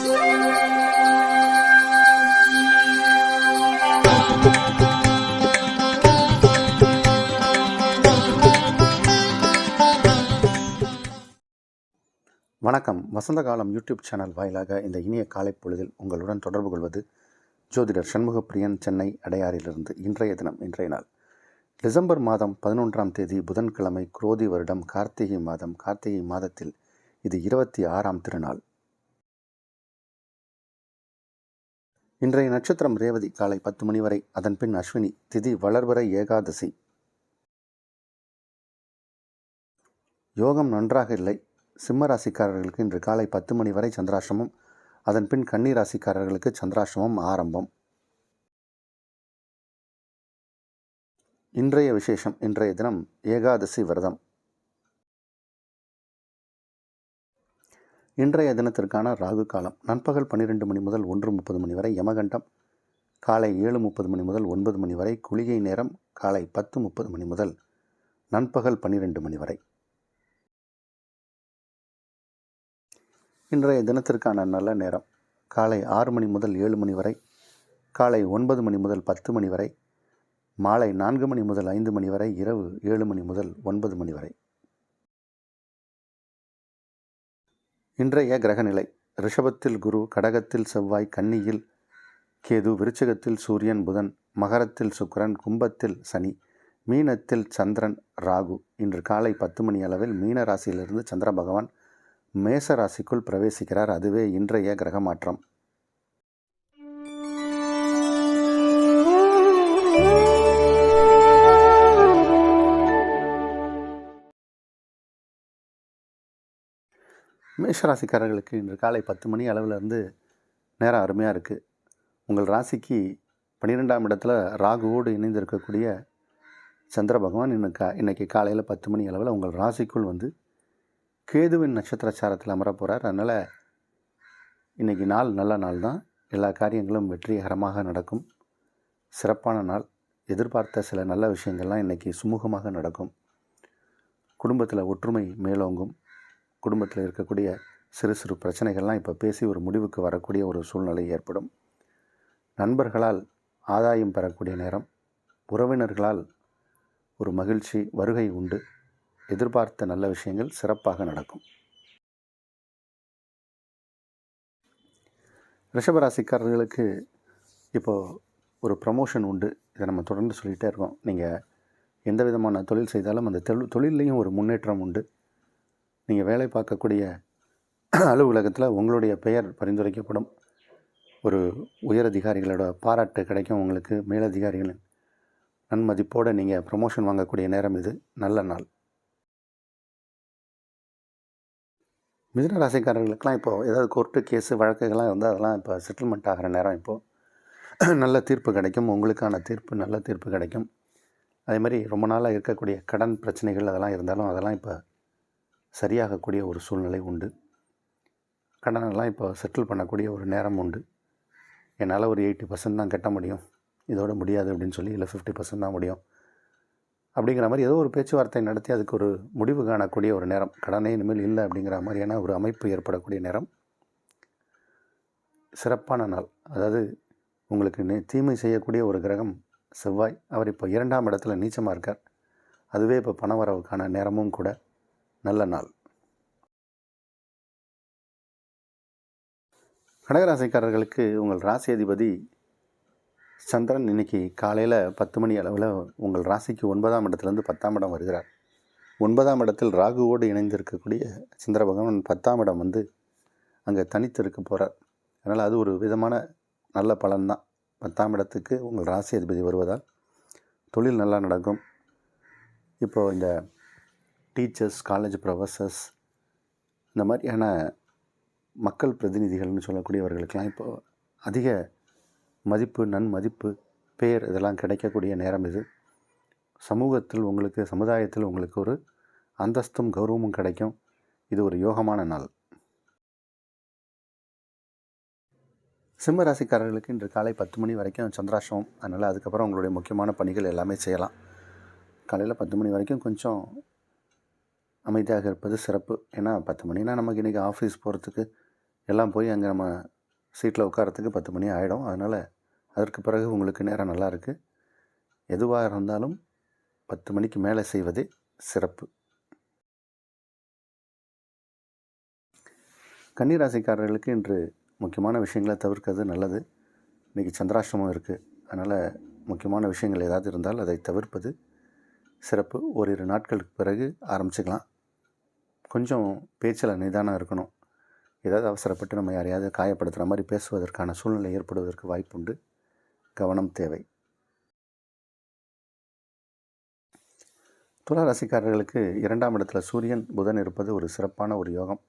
வணக்கம். வசந்த காலம் YouTube channel வாயிலாக இந்த இனிய காலை பொழுதில் உங்களுடன் தொடர்பு கொள்வது ஜோதிடர் சண்முகப்பிரியன், சென்னை அடையாறிலிருந்து. இன்றைய நாள் டிசம்பர் மாதம் 11ஆம் தேதி புதன்கிழமை, குரோதி வருடம், கார்த்திகை மாதம். கார்த்திகை மாதத்தில் இது 26ஆம் திருநாள். இன்றைய நட்சத்திரம் ரேவதி, காலை 10 மணி வரை. அதன் பின் அஸ்வினி, திதி வளர்பிறை ஏகாதசி. யோகம் நன்றாக இல்லை. சிம்ம ராசிக்காரர்களுக்கு இன்று காலை 10 மணி வரை சந்திராஷ்டமம். அதன் பின் கன்னி ராசிக்காரர்களுக்கு சந்திராஷ்டமம் ஆரம்பம். இன்றைய விசேஷம், இன்றைய தினம் ஏகாதசி விரதம். இன்றைய தினத்திற்கான ராகு காலம் நண்பகல் 12 மணி முதல் 1:30 மணி வரை. யமகண்டம் காலை 7:30 மணி முதல் 9 மணி வரை. குளிகை நேரம் காலை 10:30 மணி முதல் நண்பகல் 12 மணி வரை. இன்றைய தினத்திற்கான நல்ல நேரம் காலை 6 மணி முதல் 7 மணி வரை, காலை 9 மணி முதல் 10 மணி வரை, மாலை 4 மணி முதல் 5 மணி வரை, இரவு 7 மணி முதல் 9 மணி வரை. இன்றைய கிரகநிலை: ரிஷபத்தில் குரு, கடகத்தில் செவ்வாய், கன்னியில் கேது, விருச்சிகத்தில் சூரியன் புதன், மகரத்தில் சுக்கிரன், கும்பத்தில் சனி, மீனத்தில் சந்திரன் ராகு. இன்று காலை 10 மணி அளவில் மீன ராசியிலிருந்து சந்திர பகவான் மேச ராசிக்குள் பிரவேசிக்கிறார். அதுவே இன்றைய கிரக மாற்றம். மேஷராசிக்காரர்களுக்கு இன்று காலை 10 மணி அளவிலிருந்து நேரம் அருமையாக இருக்குது. உங்கள் ராசிக்கு 12ஆம் இடத்துல ராகுவோடு இணைந்திருக்கக்கூடிய சந்திர பகவான் இன்னைக்கு காலையில் 10 மணி அளவில் உங்கள் ராசிக்குள் வந்து கேதுவின் நட்சத்திரச்சாரத்தில் அமர போகிறார். அதனால் இன்றைக்கி நாள் நல்ல நாள் தான். எல்லா காரியங்களும் வெற்றிகரமாக நடக்கும். சிறப்பான நாள். எதிர்பார்த்த சில நல்ல விஷயங்கள்லாம் இன்றைக்கி சுமூகமாக நடக்கும். குடும்பத்தில் ஒற்றுமை மேலோங்கும். குடும்பத்தில் இருக்கக்கூடிய சிறு சிறு பிரச்சனைகள்லாம் இப்போ பேசி ஒரு முடிவுக்கு வரக்கூடிய ஒரு சூழ்நிலை ஏற்படும். நண்பர்களால் ஆதாயம் பெறக்கூடிய நேரம். உறவினர்களால் ஒரு மகிழ்ச்சி வருகை உண்டு. எதிர்பார்த்த நல்ல விஷயங்கள் சிறப்பாக நடக்கும். ரிஷபராசிக்காரர்களுக்கு இப்போது ஒரு ப்ரமோஷன் உண்டு. இதை நம்ம தொடர்ந்து சொல்லிகிட்டே இருக்கோம். நீங்கள் எந்த விதமான தொழில் செய்தாலும் அந்த தொழிலையும் ஒரு முன்னேற்றம் உண்டு. நீங்கள் வேலை பார்க்கக்கூடிய அலுவலகத்தில் உங்களுடைய பெயர் பரிந்துரைக்கப்படும். ஒரு உயரதிகாரிகளோட பாராட்டு கிடைக்கும். உங்களுக்கு மேலதிகாரிகளின் நன்மதிப்போடு நீங்கள் ப்ரமோஷன் வாங்கக்கூடிய நேரம் இது. நல்ல நாள். மிதுன ராசிக்காரர்களுக்கெல்லாம் இப்போது ஏதாவது கோர்ட்டு கேஸு வழக்குகள்லாம் இருந்தால் அதெல்லாம் இப்போ செட்டில்மெண்ட் ஆகிற நேரம். இப்போது நல்ல தீர்ப்பு கிடைக்கும். உங்களுக்கான தீர்ப்பு நல்ல தீர்ப்பு கிடைக்கும். அதே மாதிரி ரொம்ப நாளாக இருக்கக்கூடிய கடன் பிரச்சனைகள் அதெல்லாம் இருந்தாலும் அதெல்லாம் இப்போ சரியாகக்கூடிய ஒரு சூழ்நிலை உண்டு. கடனெல்லாம் இப்போ செட்டில் பண்ணக்கூடிய ஒரு நேரம் உண்டு. என்னால் ஒரு 80% தான் கட்ட முடியும், இதோட முடியாது அப்படின்னு சொல்லி, இல்லை 50% தான் முடியும் அப்படிங்கிற மாதிரி ஏதோ ஒரு பேச்சுவார்த்தை நடத்தி அதுக்கு ஒரு முடிவு காணக்கூடிய ஒரு நேரம். கடனே இனிமேல் இல்லை அப்படிங்கிற மாதிரியான ஒரு அமைப்பு ஏற்படக்கூடிய நேரம். சிறப்பான நாள். அதாவது உங்களுக்கு தீமை செய்யக்கூடிய ஒரு கிரகம் செவ்வாய், அவர் இப்போ 2ஆம் இடத்துல நீச்சமாக இருக்கார். அதுவே இப்போ பணவரவுக்கான நேரமும் கூட. நல்ல நாள். கடகராசிக்காரர்களுக்கு உங்கள் ராசி அதிபதி சந்திரன் இன்றைக்கி காலையில் 10 மணி அளவில் உங்கள் ராசிக்கு 9ஆம் இடத்துலேருந்து 10ஆம் இடம் வருகிறார். 9ஆம் இடத்தில் ராகுவோடு இணைந்திருக்கக்கூடிய சந்திர பகவான் 10ஆம் இடம் வந்து அங்கே தனித்து இருக்க போகிறார். அதனால் அது ஒரு விதமான நல்ல பலன்தான். 10ஆம் இடத்துக்கு உங்கள் ராசி அதிபதி வருவதால் தொழில் நல்லா நடக்கும். இப்போது இந்த டீச்சர்ஸ், காலேஜ் ப்ரொஃபஸர்ஸ், இந்த மாதிரியான மக்கள் பிரதிநிதிகள்னு சொல்லக்கூடியவர்களுக்கெல்லாம் இப்போது அதிக மதிப்பு, நன்மதிப்பு, பேர் இதெல்லாம் கிடைக்கக்கூடிய நேரம் இது. சமூகத்தில் உங்களுக்கு, சமுதாயத்தில் உங்களுக்கு ஒரு அந்தஸ்தும் கௌரவமும் கிடைக்கும். இது ஒரு யோகமான நாள். சிம்ம ராசிக்காரர்களுக்கு இன்று காலை 10 மணி வரைக்கும் சந்திராஷ்டமம். அதனால் அதுக்கப்புறம் உங்களுடைய முக்கியமான பணிகள் எல்லாமே செய்யலாம். காலையில் 10 மணி வரைக்கும் கொஞ்சம் அமைதியாக இருப்பது சிறப்பு. ஏன்னா 10 மணினா நமக்கு இன்றைக்கி ஆஃபீஸ் போகிறதுக்கு எல்லாம் போய் அங்கே நம்ம சீட்டில் உட்காரத்துக்கு 10 மணி ஆகிடும். அதனால் அதற்கு பிறகு உங்களுக்கு நேரம் நல்லா இருக்குது. எதுவாக இருந்தாலும் 10 மணிக்கு மேலே செய்வதே சிறப்பு. கன்னிராசிக்காரர்களுக்கு இன்று முக்கியமான விஷயங்களை தவிர்க்கிறது நல்லது. இன்றைக்கி சந்திராஷ்டமம் இருக்குது. அதனால் முக்கியமான விஷயங்கள் ஏதாவது இருந்தால் அதை தவிர்ப்பது சிறப்பு. ஓரிரு நாட்களுக்கு பிறகு ஆரம்பிச்சுக்கலாம். கொஞ்சம் பேச்சில் நிதானம் இருக்கணும். ஏதாவது அவசரப்பட்டு நம்ம யாரையாவது காயப்படுத்துகிற மாதிரி பேசுவதற்கான சூழ்நிலை ஏற்படுவதற்கு வாய்ப்புண்டு. கவனம் தேவை. துலா ராசிக்காரர்களுக்கு 2ஆம் இடத்துல சூரியன் புதன் இருப்பது ஒரு சிறப்பான ஒரு யோகம்.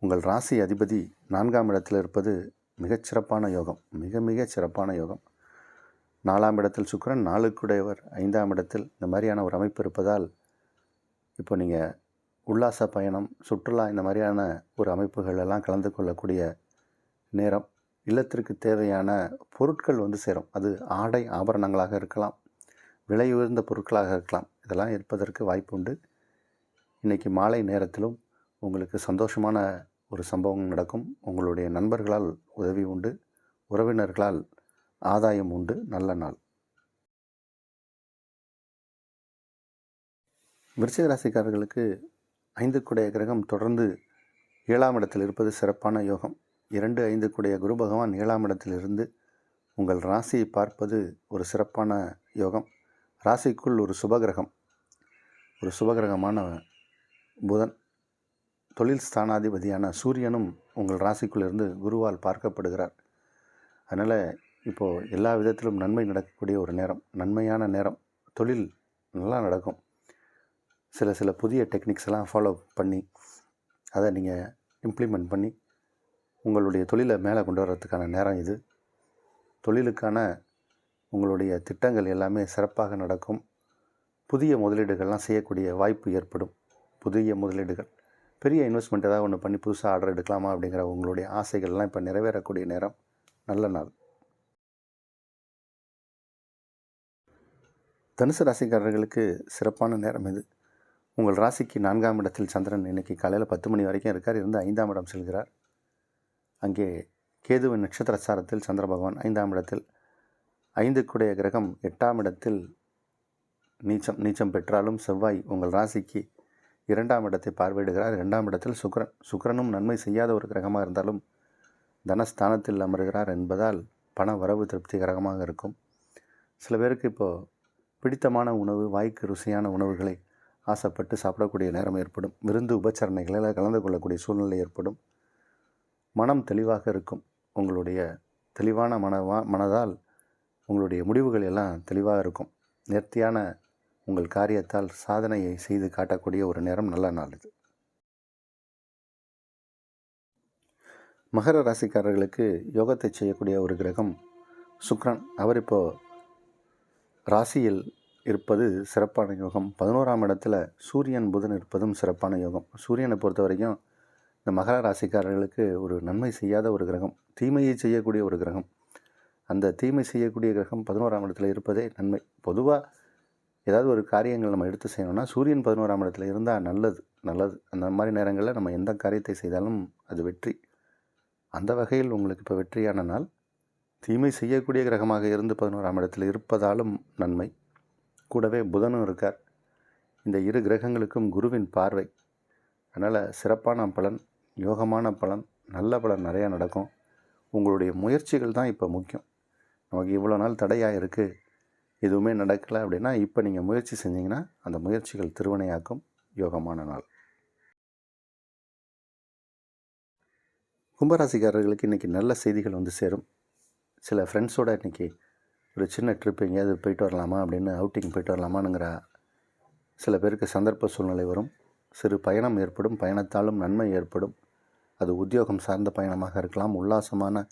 உங்கள் ராசி அதிபதி 4ஆம் இடத்தில் இருப்பது மிகச்சிறப்பான யோகம். மிக மிக சிறப்பான யோகம். 4ஆம் இடத்தில் சுக்கிரன், 4க்குடையவர் 5ஆம் இடத்தில், இந்த மாதிரியான ஒரு அமைப்பு இருப்பதால் இப்போ நீங்கள் உல்லாச பயணம், சுற்றுலா, இந்த மாதிரியான ஒரு அமைப்புகள் எல்லாம் கலந்து கொள்ளக்கூடிய நேரம். இல்லத்திற்கு தேவையான பொருட்கள் வந்து சேரும். அது ஆடை ஆபரணங்களாக இருக்கலாம், விலை உயர்ந்த பொருட்களாக இருக்கலாம். இதெல்லாம் இருப்பதற்கு வாய்ப்பு உண்டு. இன்றைக்கி மாலை நேரத்திலும் உங்களுக்கு சந்தோஷமான ஒரு சம்பவம் நடக்கும். உங்களுடைய நண்பர்களால் உதவி உண்டு, உறவினர்களால் ஆதாயம் உண்டு. நல்ல நாள். விருச்சிக ராசிக்காரர்களுக்கு 5க்குடைய கிரகம் தொடர்ந்து 7ஆம் இடத்தில் இருப்பது சிறப்பான யோகம். 2, 5க்குடைய குரு பகவான் 7ஆம் இடத்தில் இருந்து உங்கள் ராசியை பார்ப்பது ஒரு சிறப்பான யோகம். ராசிக்குள் ஒரு சுபகிரகம், ஒரு சுபகிரகமான புதன், தொழில் ஸ்தானாதிபதியான சூரியனும் உங்கள் ராசிக்குள்ளிருந்து குருவால் பார்க்கப்படுகிறார். அதனால் இப்போது எல்லா விதத்திலும் நன்மை நடக்கக்கூடிய ஒரு நேரம், நன்மையான நேரம். தொழில் நல்லா நடக்கும். சில புதிய டெக்னிக்ஸ் எல்லாம் ஃபாலோ பண்ணி அதை நீங்கள் இம்ப்ளிமெண்ட் பண்ணி உங்களுடைய தொழிலை மேலே கொண்டு வர்றதுக்கான நேரம் இது. தொழிலுக்கான உங்களுடைய திட்டங்கள் எல்லாமே சிறப்பாக நடக்கும். புதிய முதலீடுகள்லாம் செய்யக்கூடிய வாய்ப்பு ஏற்படும். புதிய முதலீடுகள், பெரிய இன்வெஸ்ட்மெண்ட் ஏதாவது ஒன்று பண்ணி புதுசாக ஆர்டர் எடுக்கலாமா அப்படிங்கிற உங்களுடைய ஆசைகள்லாம் இப்போ நிறைவேறக்கூடிய நேரம். நல்ல நாள். தனுசு ராசிக்காரர்களுக்கு சிறப்பான நேரம் இது. உங்கள் ராசிக்கு 4ஆம் இடத்தில் சந்திரன் இன்றைக்கி காலையில் 10 மணி வரைக்கும் இருக்கார். இருந்து 5ஆம் இடம் செல்கிறார். அங்கே கேதுவின் நட்சத்திர சாரத்தில் சந்திர பகவான் 5ஆம் இடத்தில், 5க்குடைய கிரகம் 8ஆம் இடத்தில் நீச்சம் பெற்றாலும் செவ்வாய் உங்கள் ராசிக்கு 2ஆம் இடத்தை பார்வையிடுகிறார். 2ஆம் இடத்தில் சுக்கிரனும் நன்மை செய்யாத ஒரு கிரகமாக இருந்தாலும் தனஸ்தானத்தில் அமர்கிறார் என்பதால் பண வரவு திருப்திகரமாக இருக்கும். சில பேருக்கு இப்போது பிடித்தமான உணவு, வாய்க்கு ருசியான உணவுகளை ஆசைப்பட்டு சாப்பிடக்கூடிய நேரம் ஏற்படும். விருந்து உபச்சரணைகளில் கலந்து கொள்ளக்கூடிய சூழ்நிலை ஏற்படும். மனம் தெளிவாக இருக்கும். உங்களுடைய தெளிவான மனதால் உங்களுடைய முடிவுகள் எல்லாம் தெளிவாக இருக்கும். நேர்த்தியான உங்கள் காரியத்தால் சாதனையை செய்து காட்டக்கூடிய ஒரு நேரம். நல்ல நாள் இது. மகர ராசிக்காரர்களுக்கு யோகத்தை செய்யக்கூடிய ஒரு கிரகம் சுக்கிரன். அவர் இப்போது ராசியில் இருப்பது சிறப்பான யோகம். 11ஆம் இடத்துல சூரியன் புதன் இருப்பதும் சிறப்பான யோகம். சூரியனை பொறுத்த வரைக்கும் இந்த மகர ராசிக்காரர்களுக்கு ஒரு நன்மை செய்யாத ஒரு கிரகம், தீமையை செய்யக்கூடிய ஒரு கிரகம். அந்த தீமை செய்யக்கூடிய கிரகம் 11ஆம் இடத்துல இருப்பதே நன்மை. பொதுவாக ஏதாவது ஒரு காரியங்கள் நம்ம எடுத்து செய்யணும்னா சூரியன் 11ஆம் இடத்துல இருந்தால் நல்லது. அந்த மாதிரி நேரங்களில் நம்ம எந்த காரியத்தை செய்தாலும் அது வெற்றி. அந்த வகையில் உங்களுக்கு இப்போ வெற்றியான நாள். தீமை செய்யக்கூடிய கிரகமாக இருந்து 11ஆம் இடத்தில் இருப்பதாலும் நன்மை. கூடவே புதனும் இருக்கார். இந்த இரு கிரகங்களுக்கும் குருவின் பார்வை. அதனால் சிறப்பான பலன், யோகமான பலன், நல்ல பலன் நிறையா நடக்கும். உங்களுடைய முயற்சிகள் தான் இப்போ முக்கியம். நமக்கு இவ்வளோ நாள் தடையாக இருக்குது, எதுவுமே நடக்கலை அப்படின்னா இப்போ நீங்கள் முயற்சி செஞ்சிங்கன்னா அந்த முயற்சிகள் திருவினையாக்கும். யோகமான நாள். கும்பராசிக்காரர்களுக்கு இன்றைக்கி நல்ல செய்திகள் வந்து சேரும். சில ஃப்ரெண்ட்ஸோடு இன்றைக்கி ஒரு சின்ன ட்ரிப் எங்கேயாவது போயிட்டு வரலாமா அப்படின்னு, அவுட்டிங் போயிட்டு வரலாமான்னுங்கிற சில பேருக்கு சந்தர்ப்ப சூழ்நிலை வரும். சிறு பயணம் ஏற்படும். பயணத்தாலும் நன்மை ஏற்படும். அது உத்தியோகம் சார்ந்த பயணமாக இருக்கலாம், உல்லாசமான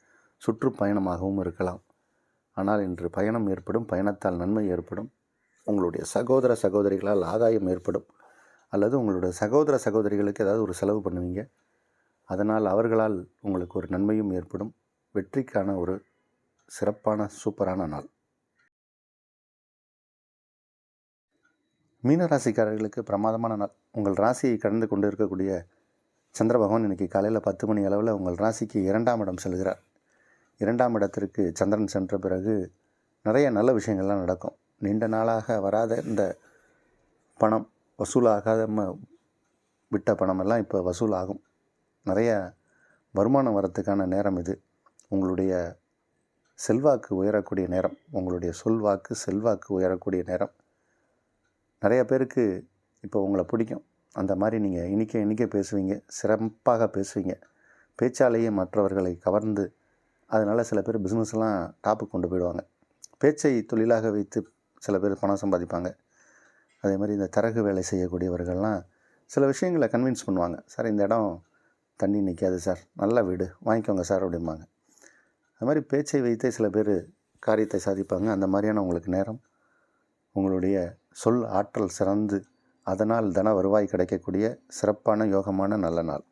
சுற்றுப்பயணமாகவும் இருக்கலாம். ஆனால் இன்று பயணம் ஏற்படும். பயணத்தால் நன்மை ஏற்படும். உங்களுடைய சகோதர சகோதரிகளால் ஆதாயம் ஏற்படும். அல்லது உங்களுடைய சகோதர சகோதரிகளுக்கு ஏதாவது ஒரு செலவு பண்ணுவீங்க. அதனால் அவர்களால் உங்களுக்கு ஒரு நன்மையும் ஏற்படும். வெற்றிக்கான ஒரு சிறப்பான சூப்பரான நாள். மீனராசிக்காரர்களுக்கு பிரமாதமான நாள். உங்கள் ராசியை கடந்து கொண்டு இருக்கக்கூடிய சந்திர பகவான் இன்றைக்கி காலையில் 10 மணி அளவில் உங்கள் ராசிக்கு 2ஆம் இடம் செல்கிறார். 2ஆம் இடத்திற்கு சந்திரன் சென்ற பிறகு நிறைய நல்ல விஷயங்கள்லாம் நடக்கும். நீண்ட நாளாக வராத இந்த பணம் வசூலாகாம விட்ட பணமெல்லாம் இப்போ வசூலாகும். நிறைய வருமானம் வரத்துக்கான நேரம் இது. உங்களுடைய செல்வாக்கு உயரக்கூடிய நேரம். உங்களுடைய சொல்வாக்கு செல்வாக்கு உயரக்கூடிய நேரம். நிறைய பேருக்கு இப்போ உங்களை பிடிக்கும். அந்த மாதிரி நீங்கள் இனிக்க பேசுவீங்க, சிறப்பாக பேசுவீங்க. பேச்சாலேயே மற்றவர்களை கவர்ந்து அதனால் சில பேர் பிஸ்னஸ்லாம் டாப்புக்கு கொண்டு போயிடுவாங்க. பேச்சை தொழிலாக வைத்து சில பேர் பணம் சம்பாதிப்பாங்க. அதே மாதிரி இந்த தரகு வேலை செய்யக்கூடியவர்கள்லாம் சில விஷயங்களை கன்வின்ஸ் பண்ணுவாங்க. சார் இந்த இடம் தண்ணி நிற்காது சார், நல்ல வீடு வாங்கிக்கோங்க சார் அப்படிம்பாங்க. அது மாதிரி பேச்சை வைத்தே சில பேர் காரியத்தை சாதிப்பாங்க. அந்த மாதிரியான உங்களுக்கு நேரம். உங்களுடைய சொல் ஆற்றல் சிறந்து அதனால் தன வருவாய் கிடைக்கக்கூடிய சிறப்பான யோகமான நல்ல நாள்.